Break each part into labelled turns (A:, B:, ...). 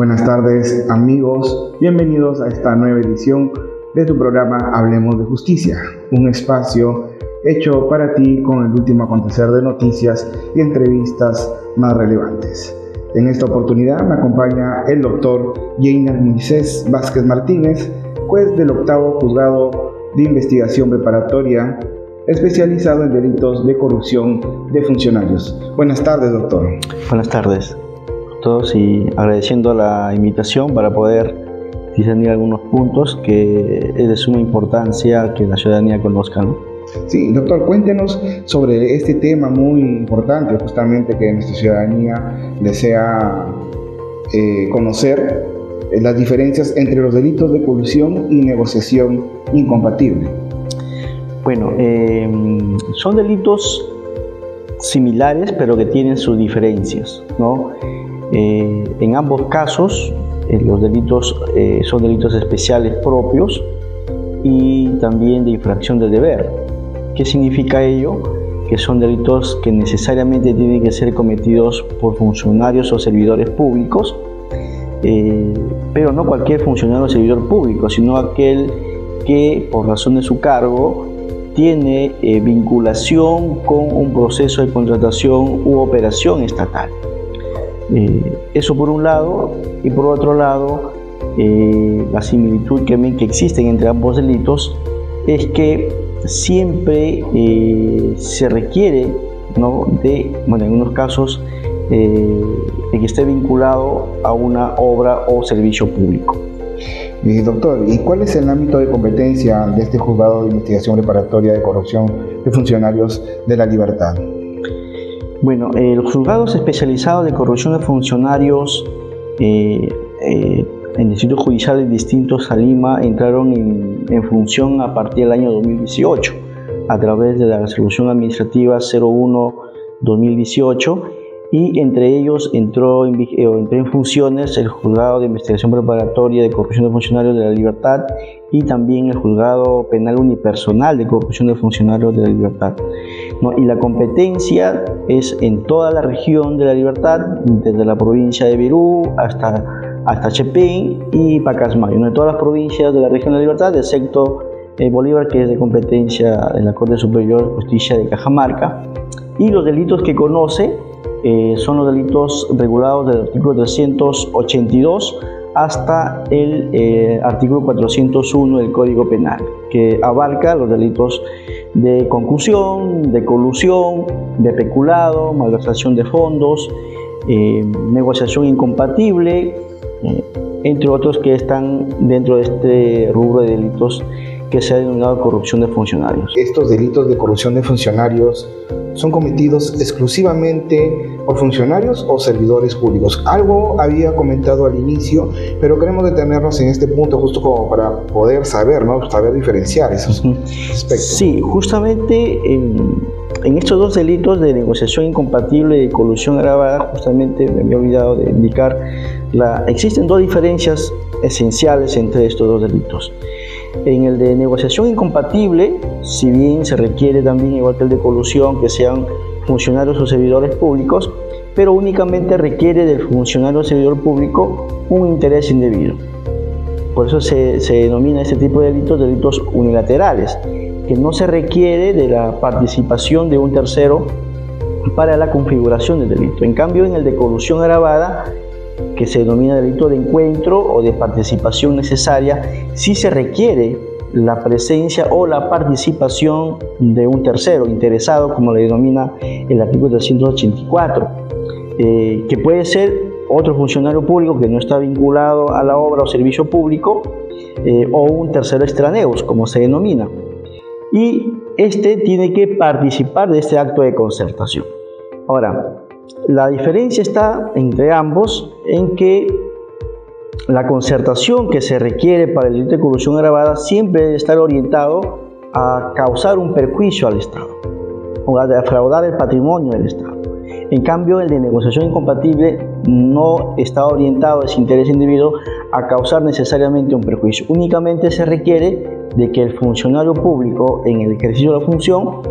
A: Buenas tardes, amigos. Bienvenidos a esta nueva edición de tu programa Hablemos de Justicia, un espacio hecho para ti con el último acontecer de noticias y entrevistas más relevantes. En esta oportunidad me acompaña el doctor Yeiner Moisés Vázquez Martínez, juez del octavo juzgado de investigación preparatoria, especializado en delitos de corrupción de funcionarios. Buenas tardes, doctor.
B: Buenas tardes a todos y agradeciendo la invitación para poder discernir algunos puntos que es de suma importancia que la ciudadanía conozca, ¿no?
A: Sí, doctor, cuéntenos sobre este tema muy importante, justamente que nuestra ciudadanía desea conocer las diferencias entre los delitos de colusión y negociación incompatible.
B: Bueno, son delitos similares, pero que tienen sus diferencias, ¿no? En ambos casos, los delitos son delitos especiales propios y también de infracción del deber. ¿Qué significa ello? Que son delitos que necesariamente tienen que ser cometidos por funcionarios o servidores públicos, pero no cualquier funcionario o servidor público, sino aquel que por razón de su cargo tiene vinculación con un proceso de contratación u operación estatal. Eso por un lado, y por otro lado, la similitud que existe entre ambos delitos es que siempre se requiere, ¿no?, en unos casos, de que esté vinculado a una obra o servicio público.
A: Doctor, ¿y cuál es el ámbito de competencia de este juzgado de investigación preparatoria de corrupción de funcionarios de la libertad?
B: Bueno, los juzgados especializados de corrupción de funcionarios en distritos judiciales distintos a Lima entraron en función a partir del año 2018 a través de la resolución administrativa 01-2018, y entre ellos entró en funciones el juzgado de investigación preparatoria de corrupción de funcionarios de la libertad y también el juzgado penal unipersonal de corrupción de funcionarios de la libertad, ¿no? Y la competencia es en toda la región de la libertad, desde la provincia de Virú hasta Chepén y Pacasmayo, ¿no? En todas las provincias de la región de la libertad, excepto Bolívar, que es de competencia de la Corte Superior de Justicia de Cajamarca. Y los delitos que conoce son los delitos regulados del artículo 382 hasta el artículo 401 del Código Penal, que abarca los delitos de concusión, de colusión, de peculado, malversación de fondos, negociación incompatible, entre otros que están dentro de este rubro de delitos que se ha denominado corrupción de funcionarios.
A: Estos delitos de corrupción de funcionarios son cometidos exclusivamente por funcionarios o servidores públicos. Algo había comentado al inicio, pero queremos detenernos en este punto justo como para poder saber, ¿no?, saber diferenciar esos aspectos.
B: Sí, justamente en estos dos delitos de negociación incompatible y de colusión agravada, justamente me había olvidado de indicar, existen dos diferencias esenciales entre estos dos delitos. En el de negociación incompatible, si bien se requiere también, igual que el de colusión, que sean funcionarios o servidores públicos, pero únicamente requiere del funcionario o servidor público un interés indebido. Por eso se denomina este tipo de delitos unilaterales, que no se requiere de la participación de un tercero para la configuración del delito. En cambio, en el de colusión agravada, que se denomina delito de encuentro o de participación necesaria, sí se requiere la presencia o la participación de un tercero interesado, como le denomina el artículo 384, que puede ser otro funcionario público que no está vinculado a la obra o servicio público, o un tercero extraneus, como se denomina, y este tiene que participar de este acto de concertación. Ahora, la diferencia está entre ambos en que la concertación que se requiere para el delito de colusión agravada siempre debe estar orientado a causar un perjuicio al Estado o a defraudar el patrimonio del Estado. En cambio, el de negociación incompatible no está orientado, ese interés indebido, a causar necesariamente un perjuicio. Únicamente se requiere de que el funcionario público, en el ejercicio de la función,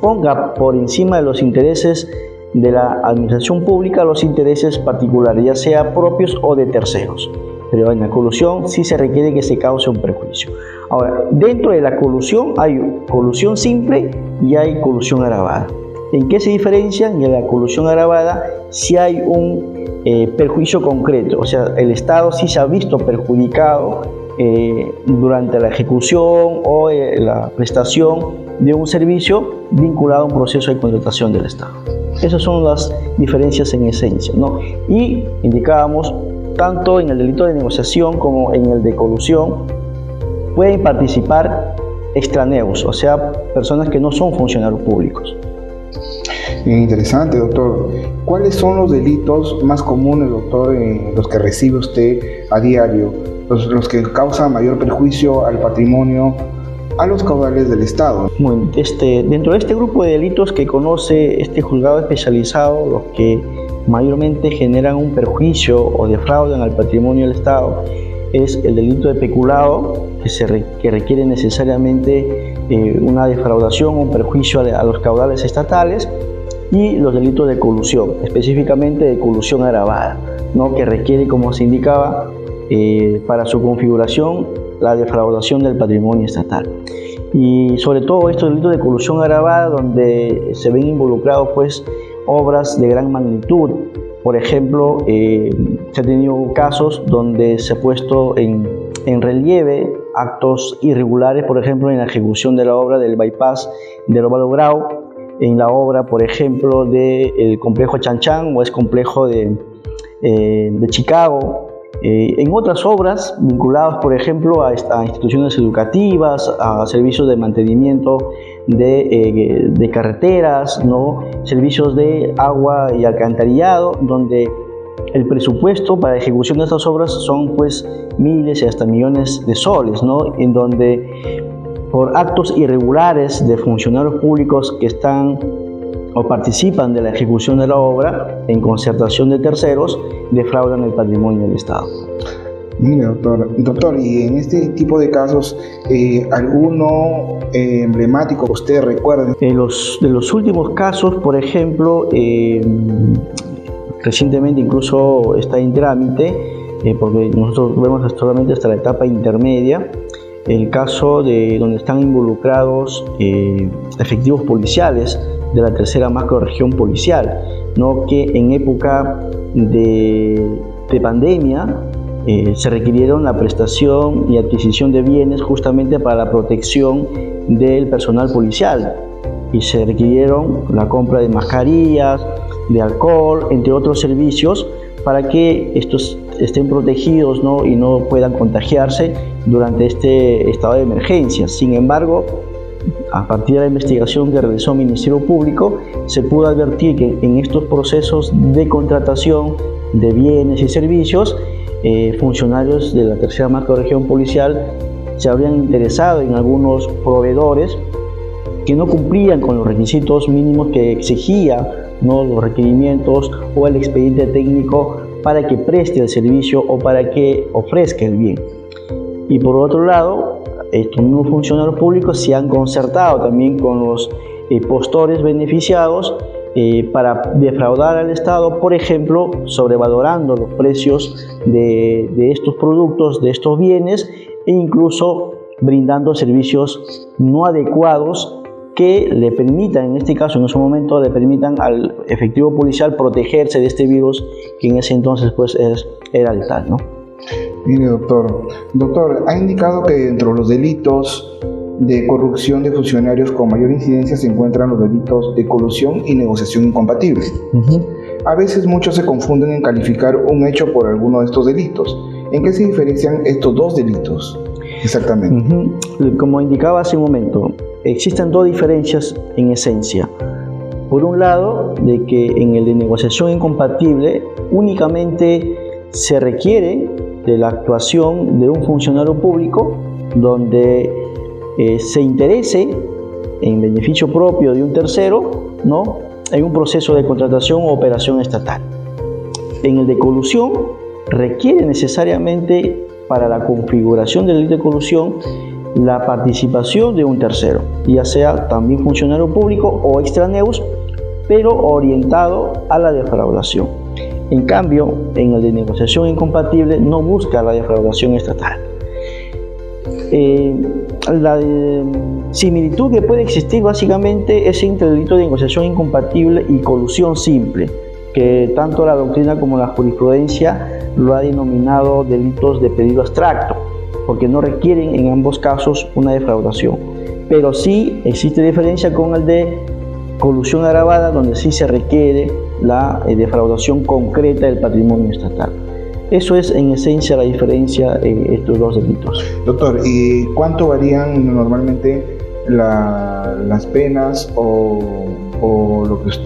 B: ponga por encima de los intereses de la administración pública a los intereses particulares, ya sea propios o de terceros. Pero en la colusión sí se requiere que se cause un perjuicio. Ahora, dentro de la colusión hay colusión simple y hay colusión agravada. ¿En qué se diferencian? En la colusión agravada sí hay un perjuicio concreto, o sea, el Estado sí se ha visto perjudicado durante la ejecución o la prestación de un servicio vinculado a un proceso de contratación del Estado. Esas son las diferencias en esencia, ¿no? Y indicábamos, tanto en el delito de negociación como en el de colusión, pueden participar extraneos, o sea, personas que no son funcionarios públicos.
A: Interesante, doctor. ¿Cuáles son los delitos más comunes, doctor, los que recibe usted a diario, los que causan mayor perjuicio al patrimonio, a los caudales del Estado?
B: Bueno, dentro de este grupo de delitos que conoce este juzgado especializado, los que mayormente generan un perjuicio o defraudan al patrimonio del Estado, es el delito de peculado, que requiere necesariamente una defraudación o un perjuicio a los caudales estatales, y los delitos de colusión, específicamente de colusión agravada, ¿no? Que requiere, como se indicaba, para su configuración, la defraudación del patrimonio estatal. Y sobre todo estos delitos de colusión agravada, donde se ven involucrados pues obras de gran magnitud. Por ejemplo, se han tenido casos donde se ha puesto en relieve actos irregulares, por ejemplo, en la ejecución de la obra del bypass del Óvalo Grau, en la obra, por ejemplo, del complejo Chan Chan o es complejo de Chicago, en otras obras vinculadas, por ejemplo, a instituciones educativas, a servicios de mantenimiento de carreteras, ¿no? Servicios de agua y alcantarillado, donde el presupuesto para la ejecución de estas obras son pues miles y hasta millones de soles, ¿no? En donde por actos irregulares de funcionarios públicos que están o participan de la ejecución de la obra en concertación de terceros, defraudan el patrimonio del Estado.
A: Mire, doctor, y en este tipo de casos, ¿alguno emblemático que usted recuerde?
B: De los últimos casos, por ejemplo, recientemente incluso está en trámite, porque nosotros vemos solamente hasta la etapa intermedia, el caso de donde están involucrados efectivos policiales de la tercera macrorregión policial, ¿no? Que en época de pandemia se requirieron la prestación y adquisición de bienes justamente para la protección del personal policial, y se requirieron la compra de mascarillas, de alcohol, entre otros servicios, para que estos estén protegidos, ¿no? Y no puedan contagiarse durante este estado de emergencia. Sin embargo, a partir de la investigación que realizó el Ministerio Público, se pudo advertir que en estos procesos de contratación de bienes y servicios, funcionarios de la tercera macrorregión policial se habrían interesado en algunos proveedores que no cumplían con los requisitos mínimos que exigía, ¿no? Los requerimientos o el expediente técnico para que preste el servicio o para que ofrezca el bien. Y por otro lado, estos mismos funcionarios públicos se han concertado también con los postores beneficiados para defraudar al Estado, por ejemplo, sobrevalorando los precios de estos productos, de estos bienes, e incluso brindando servicios no adecuados que le permitan, en este caso, en ese momento, le permitan al efectivo policial protegerse de este virus que en ese entonces pues era letal, ¿no?
A: Mire, doctor, ha indicado que dentro de los delitos de corrupción de funcionarios con mayor incidencia se encuentran los delitos de colusión y negociación incompatible. A veces muchos se confunden en calificar un hecho por alguno de estos delitos. ¿En qué se diferencian estos dos delitos exactamente?
B: Como indicaba hace un momento, existen dos diferencias en esencia. Por un lado, de que en el de negociación incompatible únicamente se requiere de la actuación de un funcionario público donde se interese en beneficio propio de un tercero, ¿no?, en un proceso de contratación o operación estatal. En el de colusión requiere necesariamente para la configuración del delito de colusión la participación de un tercero, ya sea también funcionario público o extraneus, pero orientado a la defraudación. En cambio, en el de negociación incompatible no busca la defraudación estatal. La similitud que puede existir básicamente es entre el delito de negociación incompatible y colusión simple, que tanto la doctrina como la jurisprudencia lo ha denominado delitos de pedido abstracto, porque no requieren en ambos casos una defraudación. Pero sí existe diferencia con el de colusión agravada, donde sí se requiere la defraudación concreta del patrimonio estatal. Eso es en esencia la diferencia en estos dos delitos.
A: Doctor, ¿y cuánto varían normalmente las penas o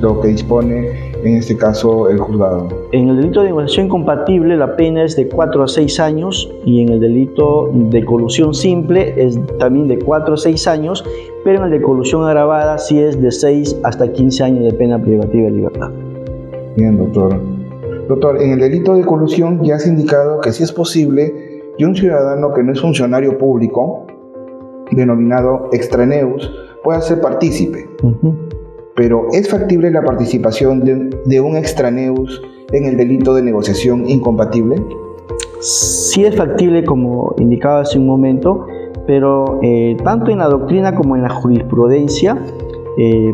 A: lo que dispone en este caso el juzgado?
B: En el delito de negociación incompatible la pena es de 4 a 6 años y en el delito de colusión simple es también de 4 a 6 años, pero en el de colusión agravada sí es de 6 hasta 15 años de pena privativa de libertad.
A: Bien, doctor. Doctor, en el delito de colusión ya has indicado que sí es posible que un ciudadano que no es funcionario público, denominado extraneus, pueda ser partícipe. Pero ¿es factible la participación de un extraneus en el delito de negociación incompatible?
B: Sí es factible, como indicaba hace un momento, pero tanto en la doctrina como en la jurisprudencia,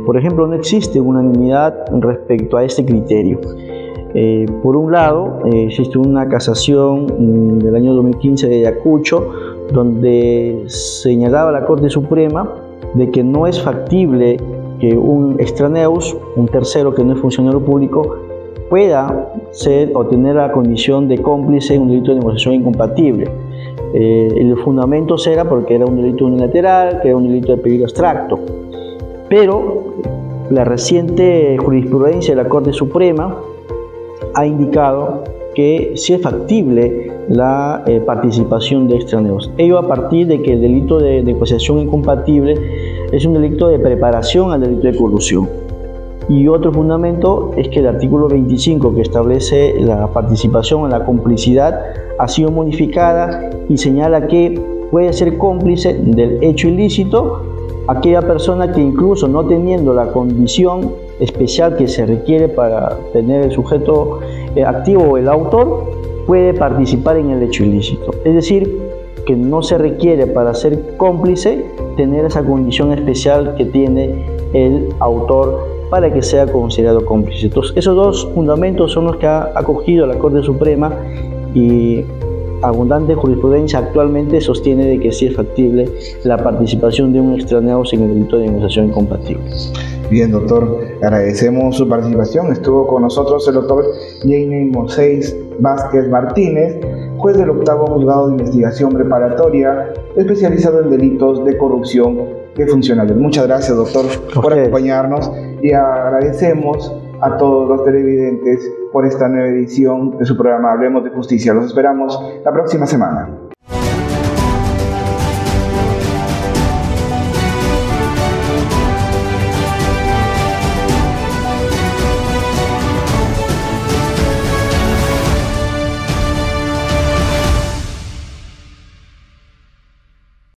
B: por ejemplo, no existe unanimidad respecto a este criterio. Por un lado, existe una casación del año 2015 de Ayacucho, donde señalaba la Corte Suprema de que no es factible que un extraneus, un tercero que no es funcionario público, pueda ser o tener la condición de cómplice en un delito de negociación incompatible. El fundamento era porque era un delito unilateral, que era un delito de pedido abstracto. Pero la reciente jurisprudencia de la Corte Suprema ha indicado que sí es factible la participación de extraneos. Ello a partir de que el delito de negociación incompatible es un delito de preparación al delito de colusión. Y otro fundamento es que el artículo 25, que establece la participación en la complicidad, ha sido modificada y señala que puede ser cómplice del hecho ilícito aquella persona que, incluso no teniendo la condición especial que se requiere para tener el sujeto activo o el autor, puede participar en el hecho ilícito. Es decir, que no se requiere para ser cómplice tener esa condición especial que tiene el autor para que sea considerado cómplice. Entonces, esos dos fundamentos son los que ha acogido la Corte Suprema, y abundante jurisprudencia actualmente sostiene de que sí es factible la participación de un extranjero en el delito de negociación incompatible.
A: Bien, doctor, agradecemos su participación. Estuvo con nosotros el doctor Jaime Moisés Vázquez Martínez, juez del octavo juzgado de investigación preparatoria, especializado en delitos de corrupción de funcionarios. Muchas gracias, doctor, por acompañarnos, y agradecemos a todos los televidentes por esta nueva edición de su programa Hablemos de Justicia. Los esperamos la próxima semana.